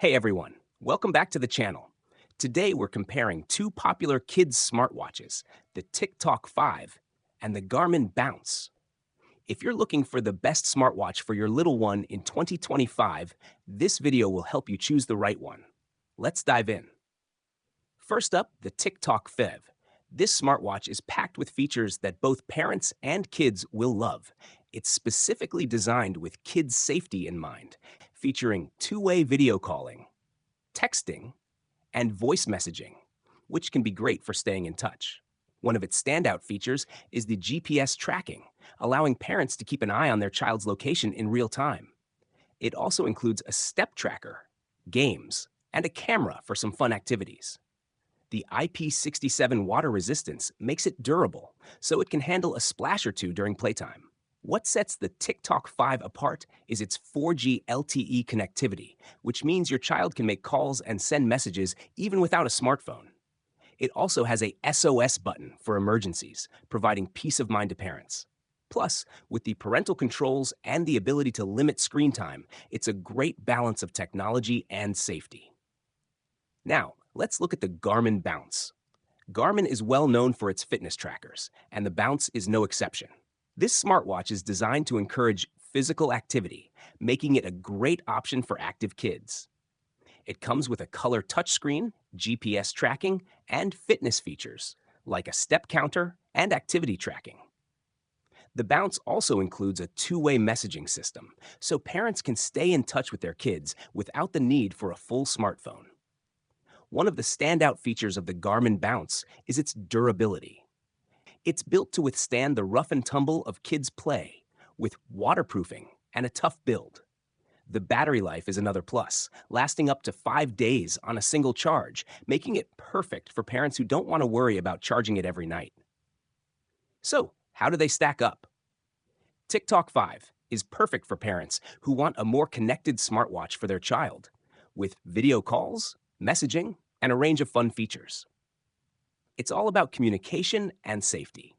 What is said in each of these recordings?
Hey everyone, welcome back to the channel. Today we're comparing two popular kids' smartwatches, the TickTalk 5 and the Garmin Bounce. If you're looking for the best smartwatch for your little one in 2025, this video will help you choose the right one. Let's dive in. First up, the TickTalk 5. This smartwatch is packed with features that both parents and kids will love. It's specifically designed with kids' safety in mind, featuring two-way video calling, texting, and voice messaging, which can be great for staying in touch. One of its standout features is the GPS tracking, allowing parents to keep an eye on their child's location in real time. It also includes a step tracker, games, and a camera for some fun activities. The IP67 water resistance makes it durable, so it can handle a splash or two during playtime. What sets the TickTalk 5 apart is its 4G LTE connectivity, which means your child can make calls and send messages even without a smartphone. It also has a SOS button for emergencies, providing peace of mind to parents. Plus, with the parental controls and the ability to limit screen time, it's a great balance of technology and safety. Now, let's look at the Garmin Bounce. Garmin is well known for its fitness trackers, and the Bounce is no exception. This smartwatch is designed to encourage physical activity, making it a great option for active kids. It comes with a color touchscreen, GPS tracking, and fitness features, like a step counter and activity tracking. The Bounce also includes a two-way messaging system, so parents can stay in touch with their kids without the need for a full smartphone. One of the standout features of the Garmin Bounce is its durability. It's built to withstand the rough and tumble of kids' play, with waterproofing and a tough build. The battery life is another plus, lasting up to 5 days on a single charge, making it perfect for parents who don't want to worry about charging it every night. So, how do they stack up? TickTalk 5 is perfect for parents who want a more connected smartwatch for their child, with video calls, messaging, and a range of fun features. It's all about communication and safety.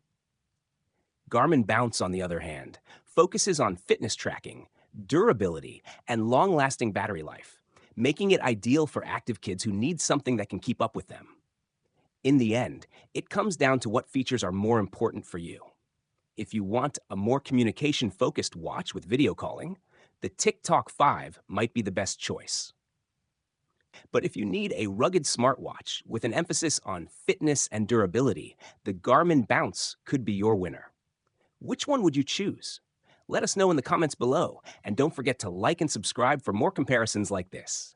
Garmin Bounce, on the other hand, focuses on fitness tracking, durability, and long-lasting battery life, making it ideal for active kids who need something that can keep up with them. In the end, it comes down to what features are more important for you. If you want a more communication-focused watch with video calling, the TickTalk 5 might be the best choice. But if you need a rugged smartwatch with an emphasis on fitness and durability, the Garmin Bounce could be your winner. Which one would you choose? Let us know in the comments below, and don't forget to like and subscribe for more comparisons like this.